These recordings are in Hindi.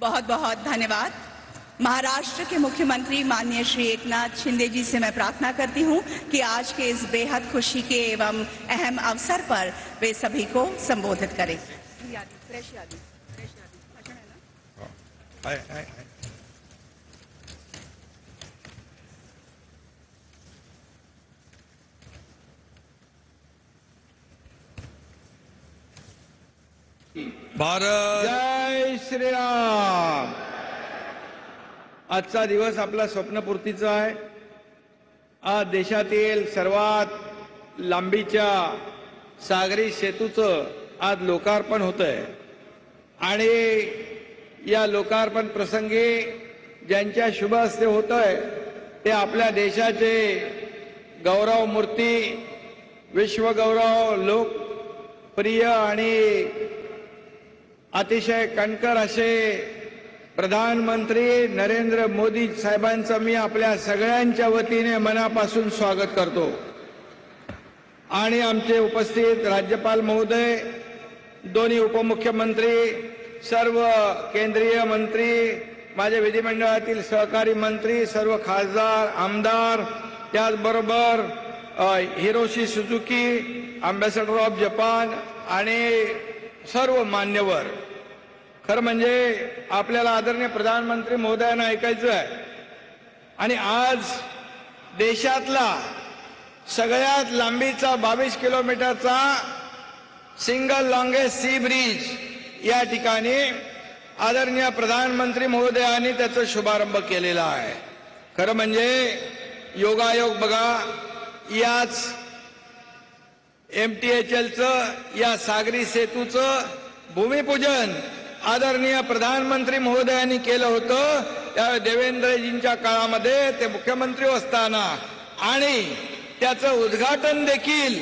बहुत बहुत धन्यवाद। महाराष्ट्र के मुख्यमंत्री माननीय श्री एकनाथ शिंदे जी से मैं प्रार्थना करती हूं कि आज के इस बेहद खुशी के एवं अहम अवसर पर वे सभी को संबोधित करें। भारत जय श्रीराम। आजचा दिवस आपला स्वप्नपूर्तीचा आहे। आज देशातील सर्वात लांबीच्या सागरी सेतूचं आज लोकार्पण होतंय आणि या लोकार्पण प्रसंगी ज्यांच्या शुभ हस्ते होतंय ते आपल्या देशाचे गौरव मूर्ती, विश्वगौरव, लोकप्रिय आणि अतिशय कणकर असे प्रधानमंत्री नरेंद्र मोदी साहेबांचं मी आपल्या सगळ्यांच्या वतीने मनापासून स्वागत करतो। आणि आमचे उपस्थित राज्यपाल महोदय, दोन्ही उपमुख्यमंत्री, सर्व केंद्रीय मंत्री, माझे विधिमंडळातील सहकारी मंत्री, सर्व खासदार, आमदार, त्याचबरोबर Hiroshi Suzuki, ambassador of Japan आणि सर्व मान्यवर, खरं म्हणजे आपल्याला आदरणीय प्रधानमंत्री महोदयांना ऐकायचं आहे। आणि आज देशातला सगळ्यात लांबीचा 22 किलोमीटरचा सिंगल लॉंगेस्ट सी ब्रिज या ठिकाणी आदरणीय प्रधानमंत्री महोदयांनी त्याचा शुभारंभ केलेला आहे। खरं म्हणजे योगायोग बघा, याच MTHLचं या सागरी सेतूचं भूमिपूजन आदरणीय प्रधानमंत्री महोदयांनी केलं होतं। त्या देवेंद्रजींच्या काळामध्ये ते मुख्यमंत्री असताना, आणि त्याचं उद्घाटन देखील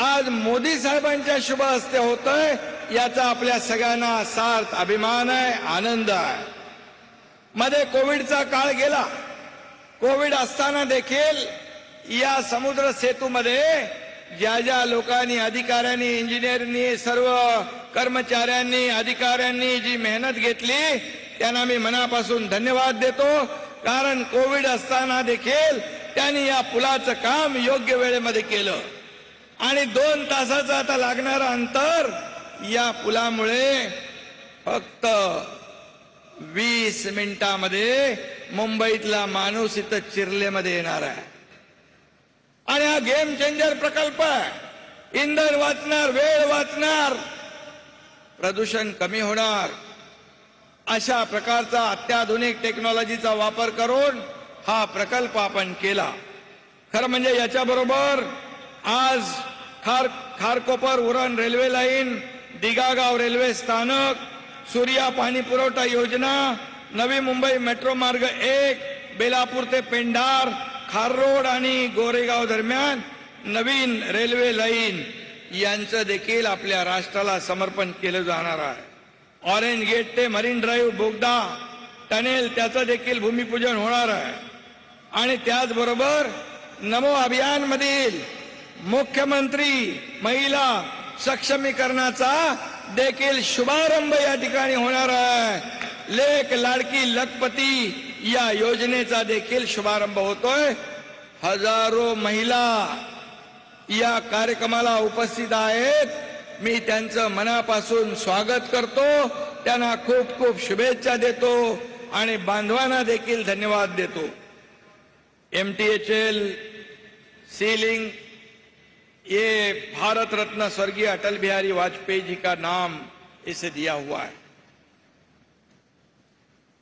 आज मोदी साहेबांच्या शुभ हस्ते होतंय। याचा आपल्या सगळ्यांना सार्थ अभिमान आहे, आनंद आहे। मध्ये कोविडचा काळ गेला। कोविड असताना देखील या समुद्र सेतूमध्ये ज्या ज्या लोकांनी, अधिकाऱ्यांनी, इंजिनियरनी, सर्व कर्मचाऱ्यांनी, अधिकाऱ्यांनी जी मेहनत घेतली त्यांना मी मनापासून धन्यवाद देतो। कारण कोविड असताना देखील त्यांनी या पुलाचं काम योग्य वेळेमध्ये केलं आणि 2 तासाचं आता लागणारं अंतर या पुलामुळे फक्त 20 मिनिटांमध्ये मुंबईतला माणूस इथं चिर्लेमध्ये येणार आहे। आणि हा गेम चेंजर प्रकल्प आहे। इंधन वाचणार, वेळ वाचणार, प्रदूषण कमी होणार, अशा प्रकारचा अत्याधुनिक टेक्नॉलॉजीचा वापर करून हा प्रकल्प आपण केला। खरं म्हणजे याच्याबरोबर आज Kharkopar Uran railway line, Dighagaon railway स्थानक, सूर्या पाणी पुरवठा योजना, नवी मुंबई मेट्रो मार्ग 1, बेलापूर ते पेंढार, खार रोड आणि गोरेगाव दरम्यान नवीन रेल्वे लाईन यांचं देखील आपल्या राष्ट्राला समर्पण केलं जाणार आहे। ऑरेंज गेट ते मरीन ड्राईव्ह बोगदा टनेल त्याचं देखील भूमिपूजन होणार आहे। आणि त्याचबरोबर नमो अभियान मधील मुख्यमंत्री महिला सक्षमीकरणाचा देखील शुभारंभ या ठिकाणी होणार आहे। लेक लाडकी लखपती या योजनेचा देखील शुभारंभ होतोय। हजारो महिला या कार्यक्रमाला उपस्थित आहेत। मी त्यांचं मनापासून स्वागत करतो, त्यांना खूप खूप शुभेच्छा देतो आणि बांधवांना देखील धन्यवाद देतो। MTHL सीलिंग ये भारत रत्न स्वर्गीय अटल बिहारी वाजपेयी जी का नाम इसे दिया हुआ है।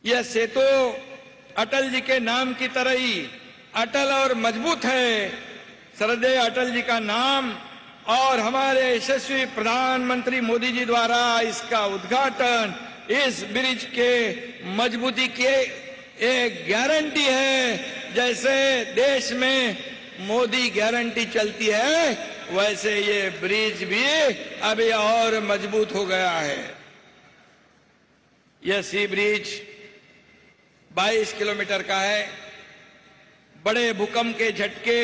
यह सेतु अटल जी के नाम की तरह ही अटल और मजबूत है। श्रद्धेय अटल जी का नाम और हमारे यशस्वी प्रधानमंत्री मोदी जी द्वारा इसका उद्घाटन इस ब्रिज के मजबूती की एक गारंटी है। जैसे देश में मोदी गारंटी चलती है, वैसे ये ब्रिज भी अभी और मजबूत हो गया है। यह सी ब्रिज 22 किलोमीटर का है। बड़े भूकंप के झटके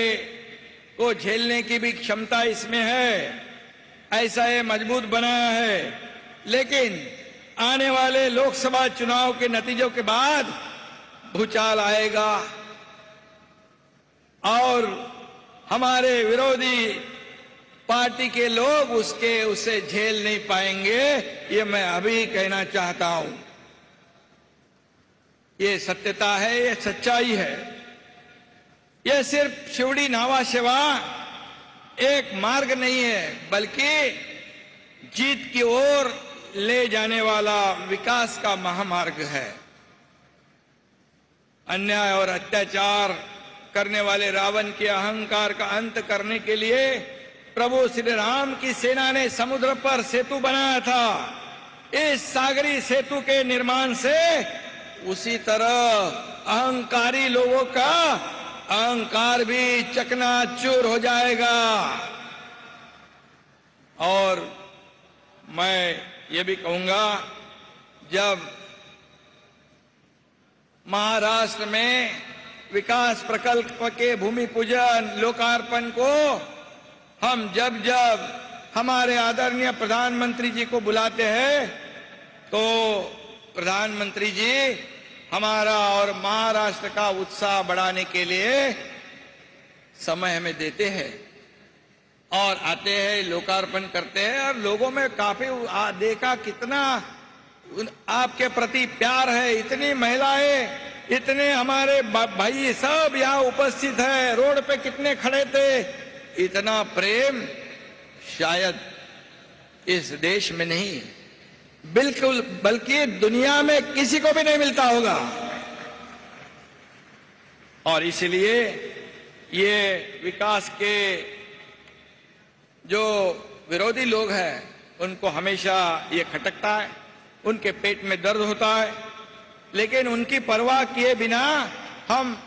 को झेलने की भी क्षमता इसमें है, ऐसा ये मजबूत बनाया है। लेकिन आने वाले लोकसभा चुनाव के नतीजों के बाद भूचाल आएगा और हमारे विरोधी पार्टी के लोग उसे झेल नहीं पाएंगे। ये मैं अभी कहना चाहता हूं। ये सत्यता है, ये सच्चाई है। ये सिर्फ शिवड़ी नावा सेवा एक मार्ग नहीं है, बल्कि जीत की ओर ले जाने वाला विकास का महामार्ग है। अन्याय और अत्याचार करने वाले रावण के अहंकार का अंत करने के लिए प्रभु श्री राम की सेना ने समुद्र पर सेतु बनाया था। इस सागरी सेतु के निर्माण से उसी तरह अहंकारी लोगों का अहंकार भी चकनाचूर हो जाएगा। और मैं ये भी कहूंगा, जब महाराष्ट्र में विकास प्रकल्प के भूमि पूजन लोकार्पण को हम जब हमारे आदरणीय प्रधानमंत्री जी को बुलाते हैं, तो प्रधानमंत्री जी हमारा और महाराष्ट्र का उत्साह बढ़ाने के लिए समय हमें देते हैं और आते हैं, लोकार्पण करते हैं। और लोगों में काफी देखा कितना आपके प्रति प्यार है। इतनी महिलाएं, इतने हमारे भाई सब यहाँ उपस्थित है, रोड पे कितने खड़े थे। इतना प्रेम शायद इस देश में नहीं, बिल्कुल बल्कि दुनिया में किसी को भी नहीं मिलता होगा। और इसलिए ये विकास के जो विरोधी लोग हैं उनको हमेशा ये खटकता है, उनके पेट में दर्द होता है, लेकिन उनकी परवाह किए बिना हम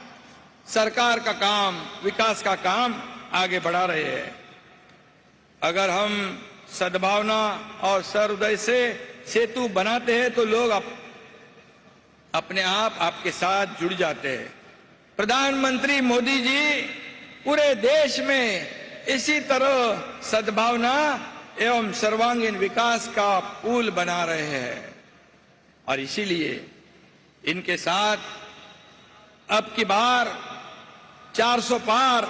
सरकार का काम, विकास का काम आगे बढ़ा रहे हैं। अगर हम सद्भावना और सहृदय से सेतु बनाते हैं तो लोग अपने आप आपके साथ जुड़ जाते हैं। प्रधानमंत्री मोदी जी पूरे देश में इसी तरह सद्भावना एवं सर्वांगीण विकास का पुल बना रहे हैं। और इसीलिए इनके साथ अब की बार 400 पार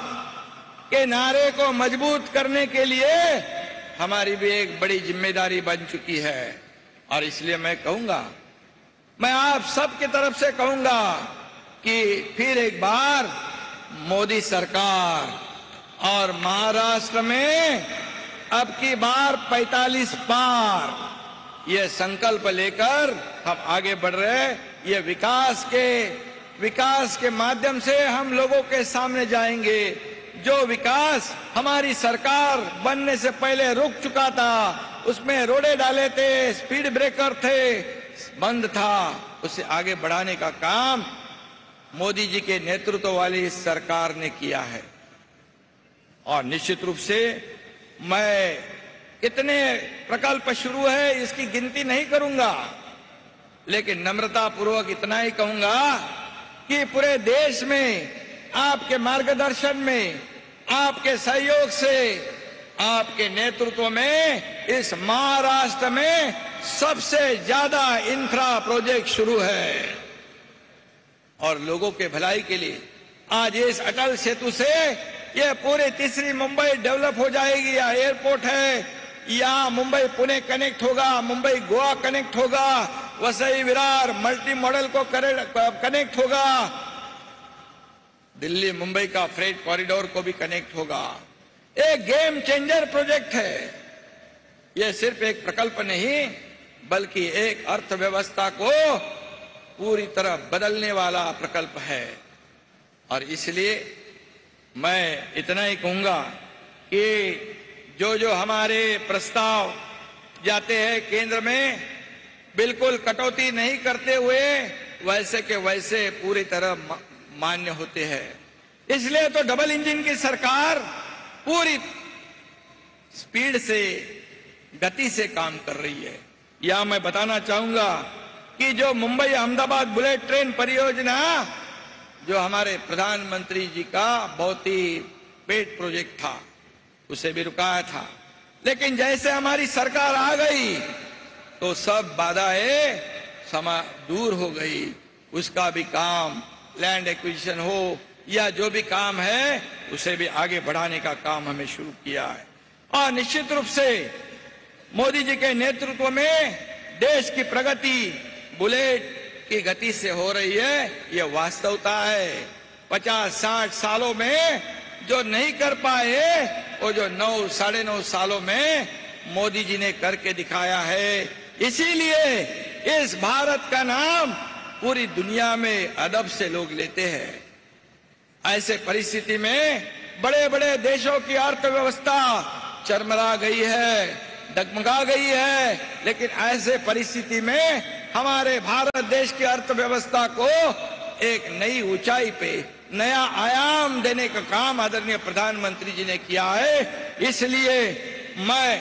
के नारे को मजबूत करने के लिए हमारी भी एक बड़ी जिम्मेदारी बन चुकी है। और इसलिए मैं कहूंगा, मैं आप सबकी तरफ से कहूंगा कि फिर एक बार मोदी सरकार और महाराष्ट्र में अब की बार 45 पार, ये संकल्प लेकर हम आगे बढ़ रहे हैं। ये विकास के माध्यम से हम लोगों के सामने जाएंगे। जो विकास हमारी सरकार बनने से पहले रुक चुका था, उसमें रोडे डाले थे, स्पीड ब्रेकर थे, बंद था, उसे आगे बढ़ाने का काम मोदी जी के नेतृत्व वाली इस सरकार ने किया है। और निश्चित रूप से मैं कितने प्रकल्प शुरू है इसकी गिनती नहीं करूंगा, लेकिन नम्रता पूर्वक इतना ही कहूंगा कि पूरे देश में आपके मार्गदर्शन में, आपके सहयोग से, आपके नेतृत्व में इस महाराष्ट्र में सबसे ज्यादा इंफ्रा प्रोजेक्ट शुरू है। और लोगों के भलाई के लिए आज इस अटल सेतु से यह पूरी तीसरी मुंबई डेवलप हो जाएगी। या एयरपोर्ट है, या मुंबई पुणे कनेक्ट होगा, मुंबई गोवा कनेक्ट होगा, वसई विरार मल्टी मॉडल को कनेक्ट होगा, दिल्ली मुंबई का फ्रेट कॉरिडोर को भी कनेक्ट होगा। एक गेम चेंजर प्रोजेक्ट है। यह सिर्फ एक प्रकल्प नहीं, बल्कि एक अर्थव्यवस्था को पूरी तरह बदलने वाला प्रकल्प है। और इसलिए मैं इतना ही कहूंगा कि जो हमारे प्रस्ताव जाते हैं केंद्र में, बिल्कुल कटौती नहीं करते हुए वैसे के वैसे पूरी तरह मान्य होते हैं। इसलिए तो डबल इंजन की सरकार पूरी स्पीड से, गति से काम कर रही है। या मैं बताना चाहूंगा कि जो मुंबई अहमदाबाद बुलेट ट्रेन परियोजना, जो हमारे प्रधानमंत्री जी का बहुत ही पेट प्रोजेक्ट था, उसे भी रुकाया था। लेकिन जैसे हमारी सरकार आ गई, तो सब बाधाएं दूर हो गई। उसका भी काम लैंड एक्विजिशन हो या जो भी काम है उसे भी आगे बढ़ाने का काम हमें शुरू किया है। और निश्चित रूप से मोदी जी के नेतृत्व में देश की प्रगति बुलेट की गति से हो रही है, ये वास्तवता है। 50-60 सालों में जो नहीं कर पाए वो जो 9-9.5 सालों में मोदी जी ने करके दिखाया है। इसीलिए इस भारत का नाम पूरी दुनिया में अदब से लोग लेते हैं। ऐसे परिस्थिति में बड़े बड़े देशों की अर्थव्यवस्था चरमरा गई है, डगमगा गई है, लेकिन ऐसे परिस्थिति में हमारे भारत देश की अर्थव्यवस्था को एक नई ऊंचाई पे नया आयाम देने का काम आदरणीय प्रधानमंत्री जी ने किया है। इसलिए मैं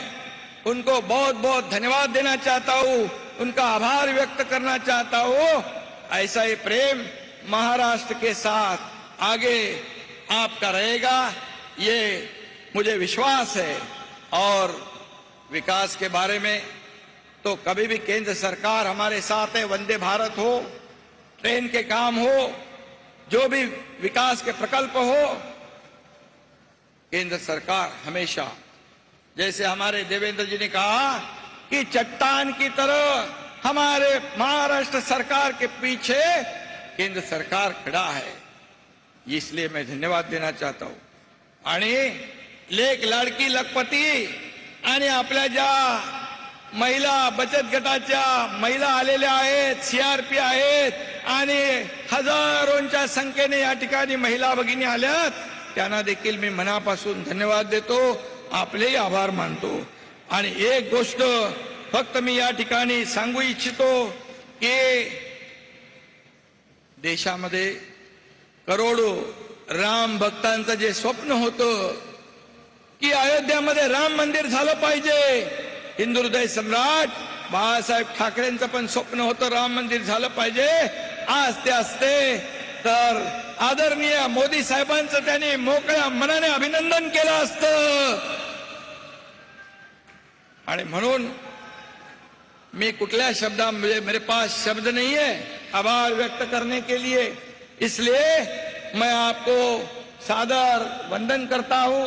उनको बहुत बहुत धन्यवाद देना चाहता हूं, उनका आभार व्यक्त करना चाहता हूं। ऐसा ही प्रेम महाराष्ट्र के साथ आगे आपका रहेगा, ये मुझे विश्वास है। और विकास के बारे में तो कभी भी केंद्र सरकार हमारे साथ है। वंदे भारत हो, ट्रेन के काम हो, जो भी विकास के प्रकल्प हो, केंद्र सरकार हमेशा, जैसे हमारे देवेंद्र जी ने कहा कि चट्टान की तरह हमारे महाराष्ट्र सरकार के पीछे केंद्र सरकार खड़ा है। इसलिए मैं धन्यवाद देना चाहता हूं। आणि लेक लाडकी लखपती आणि आपल्या ज्या महिला बचत गटाच्या महिला आलेल्या आहेत, सीआरपी आहेत आणि हजारोंच्या संख्येने या ठिकाणी महिला भगिनी आल्यात, त्यांना देखील मी मनापासून धन्यवाद देतो, आपलेही आभार मानतो। आणि एक गोष्ट फक्त मी या ठिकाणी सांगू इच्छितो की देशामध्ये करोडो राम भक्तांचं जे स्वप्न होतं की अयोध्यामध्ये राम मंदिर झालं पाहिजे, हिंदू हृदय सम्राट बाळासाहेब ठाकरेंचं पण स्वप्न होतं राम मंदिर झालं पाहिजे। आज ते असते तर आदरणीय मोदी साहेबांचं त्यांनी मोकळ्या मनाने अभिनंदन केलं असतं। आणि म्हणून मैं कुटल्या शब्द मेरे पास शब्द नहीं है आभार व्यक्त करने के लिए, इसलिए मैं आपको सादर वंदन करता हूं,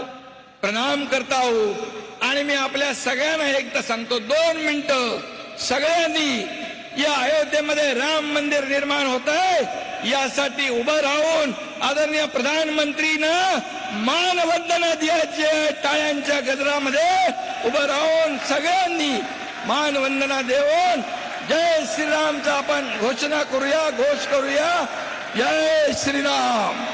प्रणाम करता हूं। आणि मी आपल्या सगळ्यांना एकदा सांगतो, 2 मिनिटं सगळ्यांनी या अयोध्येमध्ये राम मंदिर निर्माण होत आहे यासाठी उभं राहून आदरणीय प्रधानमंत्रीनं मानवंदना द्यायची, टाळ्यांच्या गजरामध्ये उभं राहून सगळ्यांनी मानवंदना देऊन जय श्रीरामचा आपण घोषणा करूया, घोष करूया, जय श्रीराम।